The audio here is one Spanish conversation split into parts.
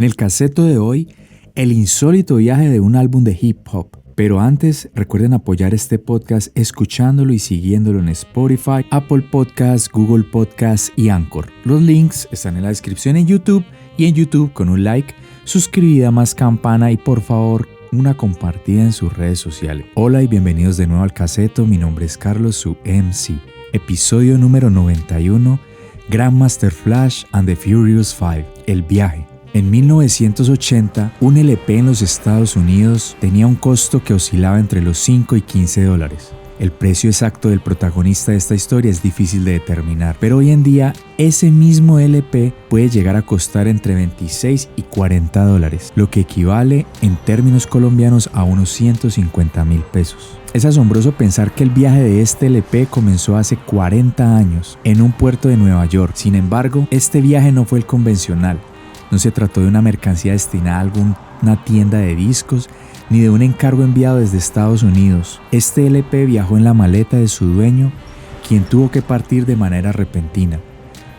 En el caseto de hoy, el insólito viaje de un álbum de hip hop. Pero antes, recuerden apoyar este podcast escuchándolo y siguiéndolo en Spotify, Apple Podcasts, Google Podcasts y Anchor. Los links están en la descripción en YouTube y en YouTube con un like, suscribida más campana y por favor una compartida en sus redes sociales. Hola y bienvenidos de nuevo al caseto, mi nombre es Carlos, su MC. Episodio número 91, Grandmaster Flash and the Furious Five, el viaje. En 1980, un LP en los Estados Unidos tenía un costo que oscilaba entre los $5 y $15. El precio exacto del protagonista de esta historia es difícil de determinar, pero hoy en día ese mismo LP puede llegar a costar entre $26 y $40, lo que equivale en términos colombianos a unos 150,000 pesos. Es asombroso pensar que el viaje de este LP comenzó hace 40 años en un puerto de Nueva York. Sin embargo, este viaje no fue el convencional. No se trató de una mercancía destinada a alguna tienda de discos, ni de un encargo enviado desde Estados Unidos. Este LP viajó en la maleta de su dueño, quien tuvo que partir de manera repentina.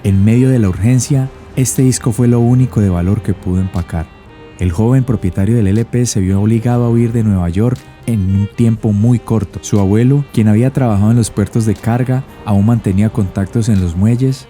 En medio de la urgencia, este disco fue lo único de valor que pudo empacar. El joven propietario del LP se vio obligado a huir de Nueva York en un tiempo muy corto. Su abuelo, quien había trabajado en los puertos de carga, aún mantenía contactos en los muelles.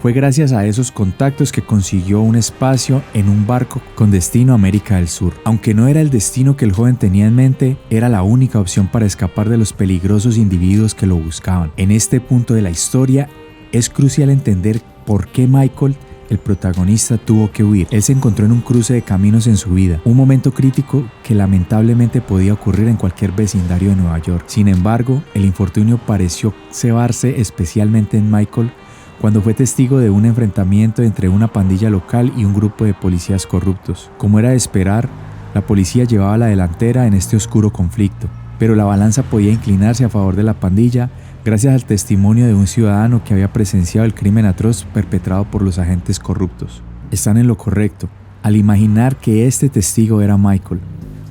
Fue gracias a esos contactos que consiguió un espacio en un barco con destino a América del Sur. Aunque no era el destino que el joven tenía en mente, era la única opción para escapar de los peligrosos individuos que lo buscaban. En este punto de la historia, es crucial entender por qué Michael, el protagonista, tuvo que huir. Él se encontró en un cruce de caminos en su vida, un momento crítico que lamentablemente podía ocurrir en cualquier vecindario de Nueva York. Sin embargo, el infortunio pareció cebarse especialmente en Michael, cuando fue testigo de un enfrentamiento entre una pandilla local y un grupo de policías corruptos. Como era de esperar, la policía llevaba la delantera en este oscuro conflicto, pero la balanza podía inclinarse a favor de la pandilla gracias al testimonio de un ciudadano que había presenciado el crimen atroz perpetrado por los agentes corruptos. Están en lo correcto al imaginar que este testigo era Michael.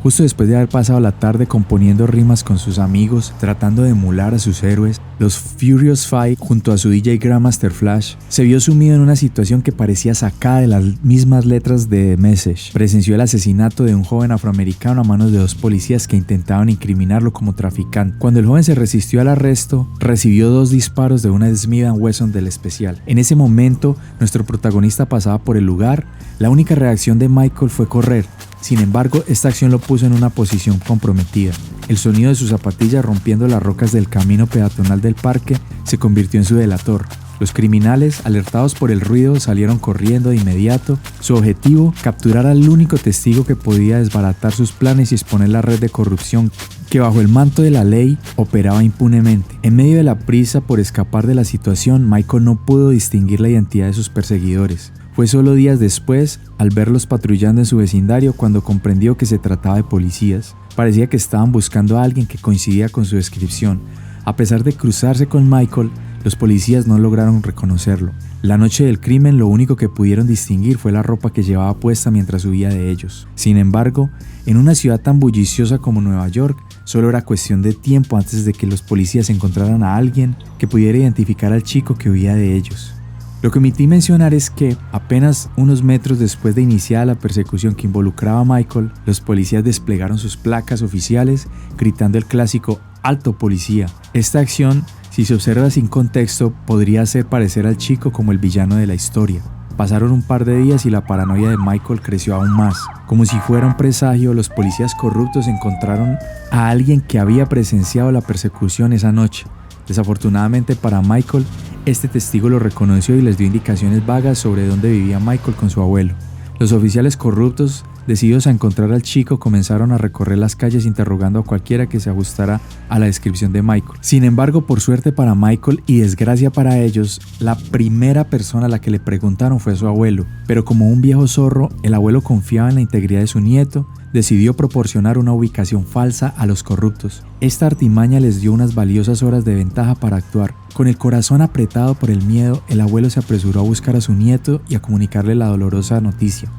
Justo después de haber pasado la tarde componiendo rimas con sus amigos, tratando de emular a sus héroes, los Furious Five, junto a su DJ Grandmaster Flash, se vio sumido en una situación que parecía sacada de las mismas letras de The Message. Presenció el asesinato de un joven afroamericano a manos de dos policías que intentaban incriminarlo como traficante. Cuando el joven se resistió al arresto, recibió 2 disparos de una Smith & Wesson del especial. En ese momento, nuestro protagonista pasaba por el lugar. La única reacción de Michael fue correr. Sin embargo, esta acción lo puso en una posición comprometida. El sonido de sus zapatillas rompiendo las rocas del camino peatonal del parque se convirtió en su delator. Los criminales, alertados por el ruido, salieron corriendo de inmediato. Su objetivo, capturar al único testigo que podía desbaratar sus planes y exponer la red de corrupción que bajo el manto de la ley operaba impunemente. En medio de la prisa por escapar de la situación, Michael no pudo distinguir la identidad de sus perseguidores. Fue solo días después, al verlos patrullando en su vecindario, cuando comprendió que se trataba de policías. Parecía que estaban buscando a alguien que coincidía con su descripción. A pesar de cruzarse con Michael, los policías no lograron reconocerlo. La noche del crimen, lo único que pudieron distinguir fue la ropa que llevaba puesta mientras huía de ellos. Sin embargo, en una ciudad tan bulliciosa como Nueva York, solo era cuestión de tiempo antes de que los policías encontraran a alguien que pudiera identificar al chico que huía de ellos. Lo que omití mencionar es que, apenas unos metros después de iniciar la persecución que involucraba a Michael, los policías desplegaron sus placas oficiales gritando el clásico «Alto policía». Esta acción, si se observa sin contexto, podría hacer parecer al chico como el villano de la historia. Pasaron un par de días y la paranoia de Michael creció aún más. Como si fuera un presagio, los policías corruptos encontraron a alguien que había presenciado la persecución esa noche. Desafortunadamente para Michael, este testigo lo reconoció y les dio indicaciones vagas sobre dónde vivía Michael con su abuelo. Los oficiales corruptos, decididos a encontrar al chico, comenzaron a recorrer las calles interrogando a cualquiera que se ajustara a la descripción de Michael. Sin embargo, por suerte para Michael y desgracia para ellos, la primera persona a la que le preguntaron fue su abuelo. Pero como un viejo zorro, el abuelo confiaba en la integridad de su nieto, decidió proporcionar una ubicación falsa a los corruptos. Esta artimaña les dio unas valiosas horas de ventaja para actuar. Con el corazón apretado por el miedo, el abuelo se apresuró a buscar a su nieto y a comunicarle la dolorosa noticia.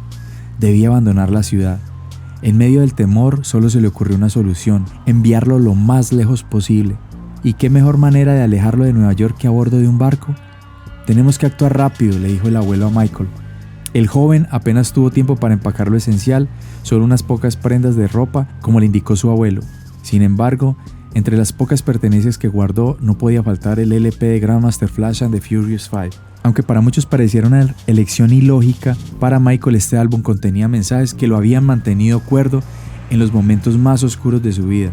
Debía abandonar la ciudad. En medio del temor, solo se le ocurrió una solución: enviarlo lo más lejos posible. ¿Y qué mejor manera de alejarlo de Nueva York que a bordo de un barco? Tenemos que actuar rápido, le dijo el abuelo a Michael. El joven apenas tuvo tiempo para empacar lo esencial, solo unas pocas prendas de ropa, como le indicó su abuelo. Sin embargo, entre las pocas pertenencias que guardó no podía faltar el LP de Grandmaster Flash and the Furious Five. Aunque para muchos pareciera una elección ilógica, para Michael este álbum contenía mensajes que lo habían mantenido cuerdo en los momentos más oscuros de su vida.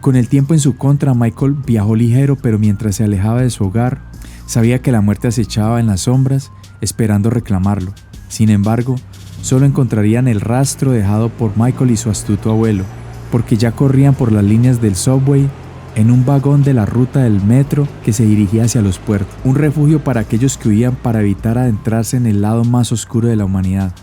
Con el tiempo en su contra, Michael viajó ligero, pero mientras se alejaba de su hogar, sabía que la muerte acechaba en las sombras, esperando reclamarlo. Sin embargo, solo encontrarían el rastro dejado por Michael y su astuto abuelo, porque ya corrían por las líneas del subway en un vagón de la ruta del metro que se dirigía hacia los puertos, un refugio para aquellos que huían para evitar adentrarse en el lado más oscuro de la humanidad.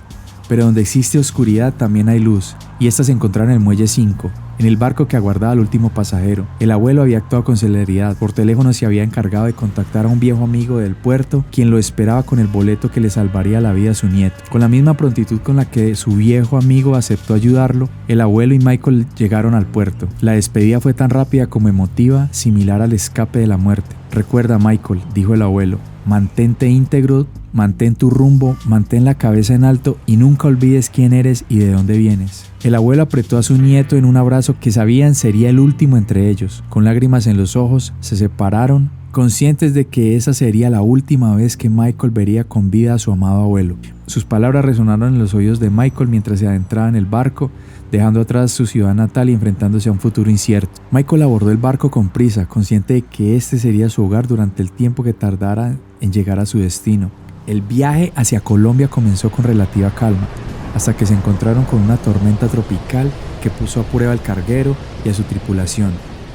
Pero donde existe oscuridad también hay luz, y esta se encontraba en el muelle 5, en el barco que aguardaba al último pasajero. El abuelo había actuado con celeridad. Por teléfono se había encargado de contactar a un viejo amigo del puerto, quien lo esperaba con el boleto que le salvaría la vida a su nieto. Con la misma prontitud con la que su viejo amigo aceptó ayudarlo, el abuelo y Michael llegaron al puerto. La despedida fue tan rápida como emotiva, similar al escape de la muerte. «Recuerda, Michael», dijo el abuelo, «mantente íntegro, mantén tu rumbo, mantén la cabeza en alto y nunca olvides quién eres y de dónde vienes». El abuelo apretó a su nieto en un abrazo que sabían sería el último entre ellos. Con lágrimas en los ojos, se separaron, conscientes de que esa sería la última vez que Michael vería con vida a su amado abuelo. Sus palabras resonaron en los oídos de Michael mientras se adentraba en el barco, dejando atrás su ciudad natal y enfrentándose a un futuro incierto. Michael abordó el barco con prisa, consciente de que este sería su hogar durante el tiempo que tardara en llegar a su destino. El viaje hacia Colombia comenzó con relativa calma, hasta que se encontraron con una tormenta tropical que puso a prueba al carguero y a su tripulación.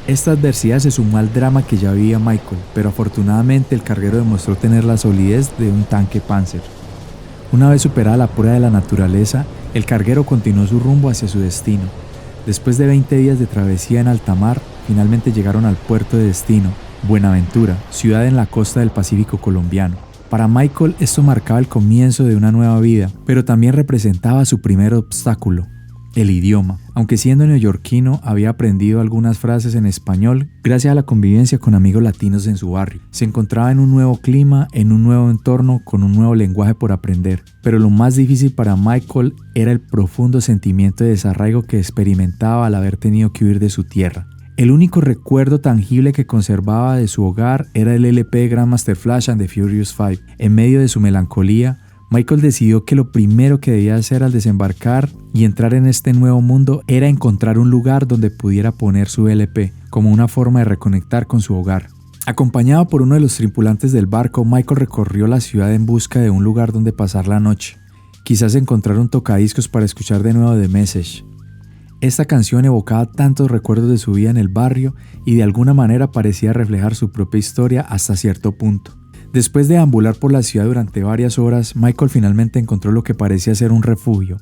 Esta adversidad se sumó al drama que ya vivía Michael, pero afortunadamente el carguero demostró tener la solidez de un tanque Panzer. Una vez superada la prueba de la naturaleza, el carguero continuó su rumbo hacia su destino. Después de 20 días de travesía en alta mar, finalmente llegaron al puerto de destino, Buenaventura, ciudad en la costa del Pacífico colombiano. Para Michael esto marcaba el comienzo de una nueva vida, pero también representaba su primer obstáculo, el idioma. Aunque siendo neoyorquino había aprendido algunas frases en español gracias a la convivencia con amigos latinos en su barrio. Se encontraba en un nuevo clima, en un nuevo entorno, con un nuevo lenguaje por aprender. Pero lo más difícil para Michael era el profundo sentimiento de desarraigo que experimentaba al haber tenido que huir de su tierra. El único recuerdo tangible que conservaba de su hogar era el LP de Grandmaster Flash and the Furious Five. En medio de su melancolía, Michael decidió que lo primero que debía hacer al desembarcar y entrar en este nuevo mundo era encontrar un lugar donde pudiera poner su LP, como una forma de reconectar con su hogar. Acompañado por uno de los tripulantes del barco, Michael recorrió la ciudad en busca de un lugar donde pasar la noche. Quizás encontrar un tocadiscos para escuchar de nuevo The Message. Esta canción evocaba tantos recuerdos de su vida en el barrio y de alguna manera parecía reflejar su propia historia hasta cierto punto. Después de ambular por la ciudad durante varias horas, Michael finalmente encontró lo que parecía ser un refugio,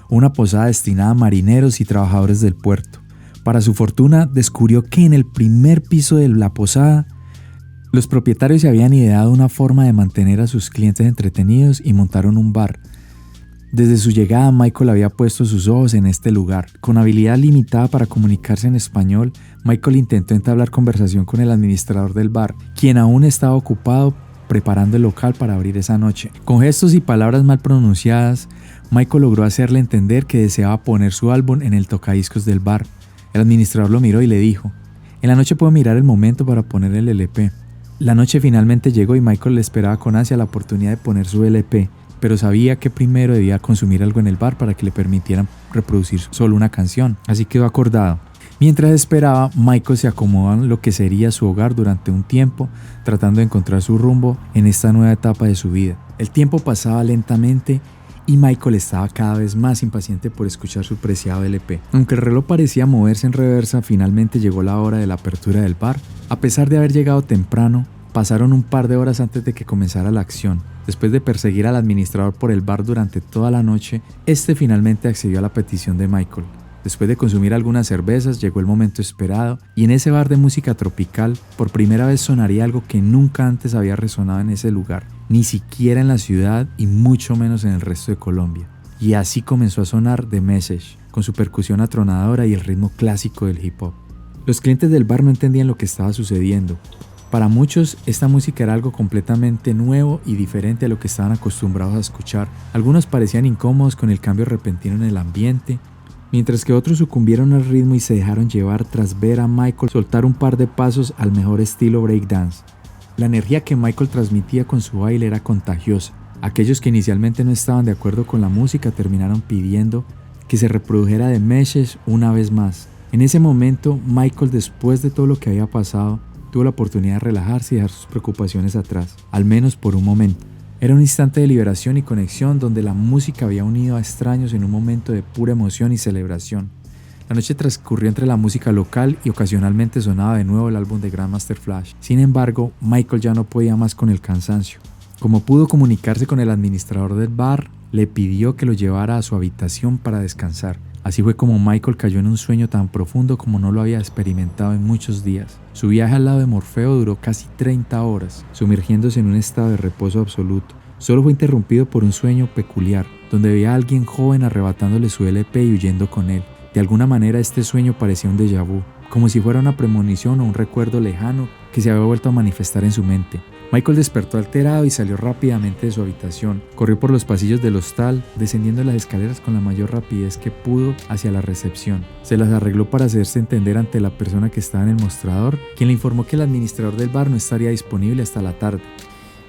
una posada destinada a marineros y trabajadores del puerto. Para su fortuna, descubrió que en el primer piso de la posada, los propietarios se habían ideado una forma de mantener a sus clientes entretenidos y montaron un bar. Desde su llegada, Michael había puesto sus ojos en este lugar. Con habilidad limitada para comunicarse en español, Michael intentó entablar conversación con el administrador del bar, quien aún estaba ocupado preparando el local para abrir esa noche. Con gestos y palabras mal pronunciadas, Michael logró hacerle entender que deseaba poner su álbum en el tocadiscos del bar. El administrador lo miró y le dijo: «En la noche puedo mirar el momento para poner el LP». La noche finalmente llegó y Michael le esperaba con ansia la oportunidad de poner su LP, pero sabía que primero debía consumir algo en el bar para que le permitieran reproducir solo una canción. Así quedó acordado. Mientras esperaba, Michael se acomodó en lo que sería su hogar durante un tiempo, tratando de encontrar su rumbo en esta nueva etapa de su vida. El tiempo pasaba lentamente y Michael estaba cada vez más impaciente por escuchar su preciado LP. Aunque el reloj parecía moverse en reversa, finalmente llegó la hora de la apertura del bar. A pesar de haber llegado temprano, pasaron un par de horas antes de que comenzara la acción. Después de perseguir al administrador por el bar durante toda la noche, este finalmente accedió a la petición de Michael. Después de consumir algunas cervezas, llegó el momento esperado, y en ese bar de música tropical, por primera vez sonaría algo que nunca antes había resonado en ese lugar, ni siquiera en la ciudad y mucho menos en el resto de Colombia. Y así comenzó a sonar The Message, con su percusión atronadora y el ritmo clásico del hip hop. Los clientes del bar no entendían lo que estaba sucediendo. Para muchos, esta música era algo completamente nuevo y diferente a lo que estaban acostumbrados a escuchar. Algunos parecían incómodos con el cambio repentino en el ambiente, mientras que otros sucumbieron al ritmo y se dejaron llevar tras ver a Michael soltar un par de pasos al mejor estilo breakdance. La energía que Michael transmitía con su baile era contagiosa. Aquellos que inicialmente no estaban de acuerdo con la música terminaron pidiendo que se reprodujera The Message una vez más. En ese momento, Michael, después de todo lo que había pasado, tuvo la oportunidad de relajarse y dejar sus preocupaciones atrás, al menos por un momento. Era un instante de liberación y conexión donde la música había unido a extraños en un momento de pura emoción y celebración. La noche transcurrió entre la música local y ocasionalmente sonaba de nuevo el álbum de Grandmaster Flash. Sin embargo, Michael ya no podía más con el cansancio. Como pudo comunicarse con el administrador del bar, le pidió que lo llevara a su habitación para descansar. Así fue como Michael cayó en un sueño tan profundo como no lo había experimentado en muchos días. Su viaje al lado de Morfeo duró casi 30 horas, sumergiéndose en un estado de reposo absoluto. Solo fue interrumpido por un sueño peculiar, donde veía a alguien joven arrebatándole su LP y huyendo con él. De alguna manera este sueño parecía un déjà vu, como si fuera una premonición o un recuerdo lejano que se había vuelto a manifestar en su mente. Michael despertó alterado y salió rápidamente de su habitación. Corrió por los pasillos del hostal, descendiendo las escaleras con la mayor rapidez que pudo hacia la recepción. Se las arregló para hacerse entender ante la persona que estaba en el mostrador, quien le informó que el administrador del bar no estaría disponible hasta la tarde.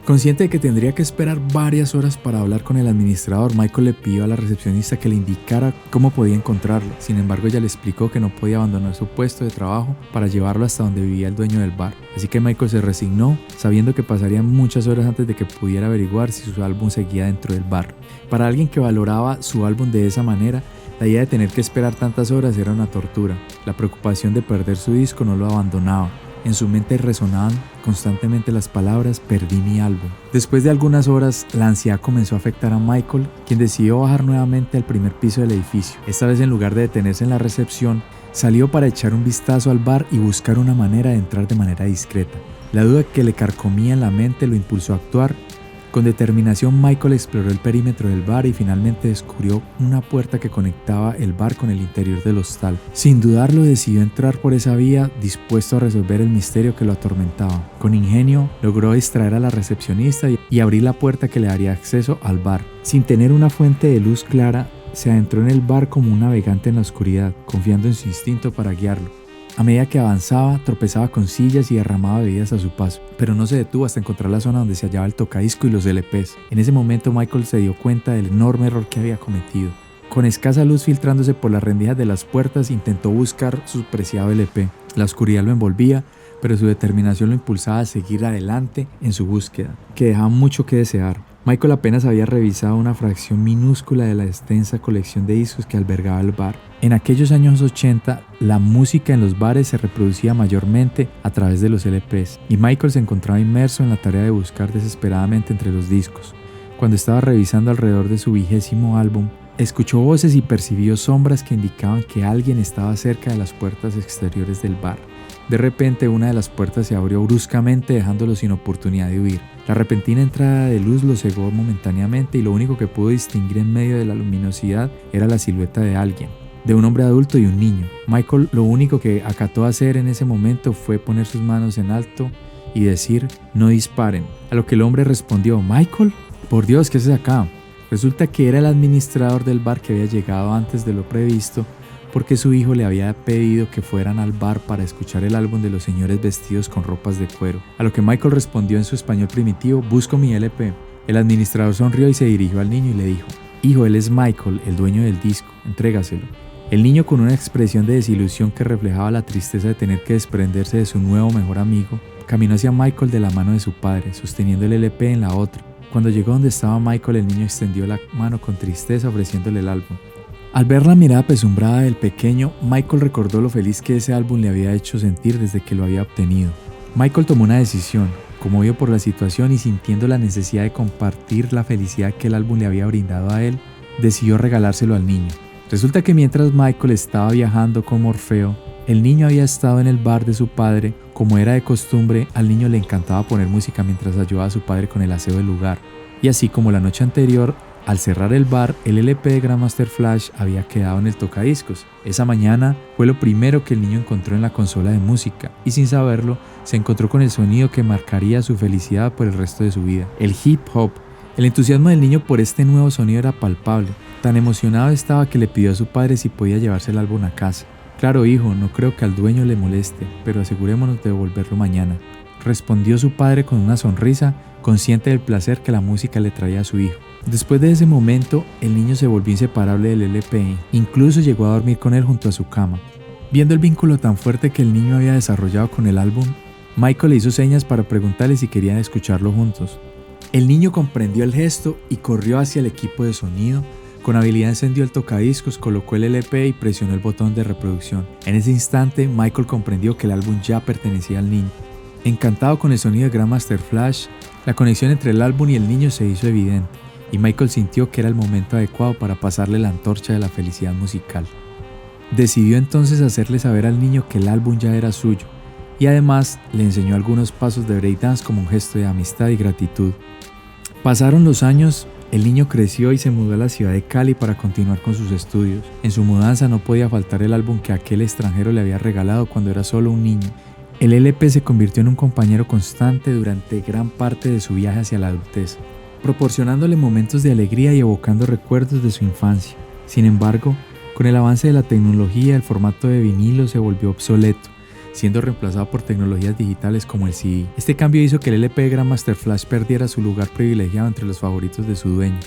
Consciente de que tendría que esperar varias horas para hablar con el administrador, Michael le pidió a la recepcionista que le indicara cómo podía encontrarlo. Sin embargo, ella le explicó que no podía abandonar su puesto de trabajo para llevarlo hasta donde vivía el dueño del bar. Así que Michael se resignó, sabiendo que pasarían muchas horas antes de que pudiera averiguar si su álbum seguía dentro del bar. Para alguien que valoraba su álbum de esa manera, la idea de tener que esperar tantas horas era una tortura. La preocupación de perder su disco no lo abandonaba. En su mente resonaban constantemente las palabras «perdí mi álbum». Después de algunas horas, la ansiedad comenzó a afectar a Michael, quien decidió bajar nuevamente al primer piso del edificio. Esta vez, en lugar de detenerse en la recepción, salió para echar un vistazo al bar y buscar una manera de entrar de manera discreta. La duda que le carcomía en la mente lo impulsó a actuar. Con determinación, Michael exploró el perímetro del bar y finalmente descubrió una puerta que conectaba el bar con el interior del hostal. Sin dudarlo, decidió entrar por esa vía, dispuesto a resolver el misterio que lo atormentaba. Con ingenio, logró distraer a la recepcionista y abrir la puerta que le daría acceso al bar. Sin tener una fuente de luz clara, se adentró en el bar como un navegante en la oscuridad, confiando en su instinto para guiarlo. A medida que avanzaba, tropezaba con sillas y derramaba bebidas a su paso, pero no se detuvo hasta encontrar la zona donde se hallaba el tocadisco y los LPs. En ese momento, Michael se dio cuenta del enorme error que había cometido. Con escasa luz filtrándose por las rendijas de las puertas, intentó buscar su preciado LP. La oscuridad lo envolvía, pero su determinación lo impulsaba a seguir adelante en su búsqueda, que dejaba mucho que desear. Michael apenas había revisado una fracción minúscula de la extensa colección de discos que albergaba el bar. En aquellos años 80, la música en los bares se reproducía mayormente a través de los LPs, y Michael se encontraba inmerso en la tarea de buscar desesperadamente entre los discos. Cuando estaba revisando alrededor de su 20º álbum, escuchó voces y percibió sombras que indicaban que alguien estaba cerca de las puertas exteriores del bar. De repente, una de las puertas se abrió bruscamente, dejándolo sin oportunidad de huir. La repentina entrada de luz lo cegó momentáneamente y lo único que pudo distinguir en medio de la luminosidad era la silueta de alguien, de un hombre adulto y un niño. Michael lo único que acató a hacer en ese momento fue poner sus manos en alto y decir «no disparen», a lo que el hombre respondió «¿Michael? Por Dios, ¿qué haces acá?». Resulta que era el administrador del bar que había llegado antes de lo previsto, porque su hijo le había pedido que fueran al bar para escuchar el álbum de los señores vestidos con ropas de cuero. A lo que Michael respondió en su español primitivo: «Busco mi LP». El administrador sonrió y se dirigió al niño y le dijo: «Hijo, él es Michael, el dueño del disco, entrégaselo». El niño, con una expresión de desilusión que reflejaba la tristeza de tener que desprenderse de su nuevo mejor amigo, caminó hacia Michael de la mano de su padre, sosteniendo el LP en la otra. Cuando llegó donde estaba Michael, el niño extendió la mano con tristeza ofreciéndole el álbum. Al ver la mirada apesumbrada del pequeño, Michael recordó lo feliz que ese álbum le había hecho sentir desde que lo había obtenido. Michael tomó una decisión. Conmovido por la situación y sintiendo la necesidad de compartir la felicidad que el álbum le había brindado a él, decidió regalárselo al niño. Resulta que mientras Michael estaba viajando con Morfeo, el niño había estado en el bar de su padre. Como era de costumbre, al niño le encantaba poner música mientras ayudaba a su padre con el aseo del lugar. Y así como la noche anterior, Al cerrar el bar, el LP de Grandmaster Flash había quedado en el tocadiscos. Esa mañana fue lo primero que el niño encontró en la consola de música y sin saberlo, se encontró con el sonido que marcaría su felicidad por el resto de su vida, el hip hop. El entusiasmo del niño por este nuevo sonido era palpable. Tan emocionado estaba que le pidió a su padre si podía llevarse el álbum a casa. «Claro, hijo, no creo que al dueño le moleste, pero asegurémonos de devolverlo mañana», respondió su padre con una sonrisa, consciente del placer que la música le traía a su hijo. Después de ese momento, el niño se volvió inseparable del LP, incluso llegó a dormir con él junto a su cama. Viendo el vínculo tan fuerte que el niño había desarrollado con el álbum, Michael le hizo señas para preguntarle si querían escucharlo juntos. El niño comprendió el gesto y corrió hacia el equipo de sonido. Con habilidad encendió el tocadiscos, colocó el LP y presionó el botón de reproducción. En ese instante, Michael comprendió que el álbum ya pertenecía al niño. Encantado con el sonido de Grandmaster Flash, la conexión entre el álbum y el niño se hizo evidente, y Michael sintió que era el momento adecuado para pasarle la antorcha de la felicidad musical. Decidió entonces hacerle saber al niño que el álbum ya era suyo, y además le enseñó algunos pasos de breakdance como un gesto de amistad y gratitud. Pasaron los años, el niño creció y se mudó a la ciudad de Cali para continuar con sus estudios. En su mudanza no podía faltar el álbum que aquel extranjero le había regalado cuando era solo un niño. El LP se convirtió en un compañero constante durante gran parte de su viaje hacia la adultez, proporcionándole momentos de alegría y evocando recuerdos de su infancia. Sin embargo, con el avance de la tecnología, el formato de vinilo se volvió obsoleto, siendo reemplazado por tecnologías digitales como el CD. Este cambio hizo que el LP de Grandmaster Flash perdiera su lugar privilegiado entre los favoritos de su dueño.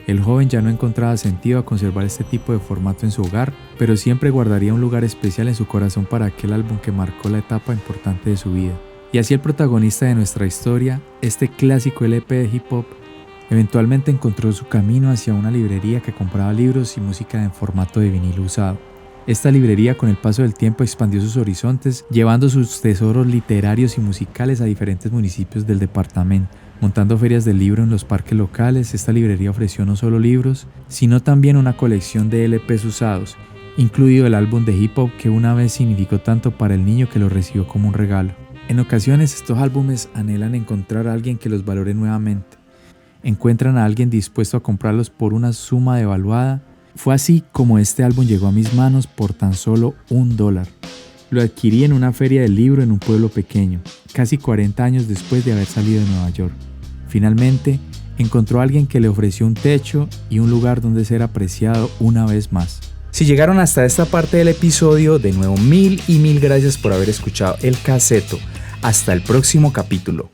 El joven ya no encontraba sentido a conservar este tipo de formato en su hogar, pero siempre guardaría un lugar especial en su corazón para aquel álbum que marcó la etapa importante de su vida. Y así el protagonista de nuestra historia, este clásico LP de hip hop, eventualmente encontró su camino hacia una librería que compraba libros y música en formato de vinilo usado. Esta librería con el paso del tiempo expandió sus horizontes, llevando sus tesoros literarios y musicales a diferentes municipios del departamento. Montando ferias del libro en los parques locales, esta librería ofreció no solo libros, sino también una colección de LPs usados, incluido el álbum de hip hop que una vez significó tanto para el niño que lo recibió como un regalo. En ocasiones estos álbumes anhelan encontrar a alguien que los valore nuevamente. Encuentran a alguien dispuesto a comprarlos por una suma devaluada. Fue así como este álbum llegó a mis manos por tan solo $1. Lo adquirí en una feria del libro en un pueblo pequeño, casi 40 años después de haber salido de Nueva York. Finalmente, encontró a alguien que le ofreció un techo y un lugar donde ser apreciado una vez más. Si llegaron hasta esta parte del episodio, de nuevo mil gracias por haber escuchado El Caseto. Hasta el próximo capítulo.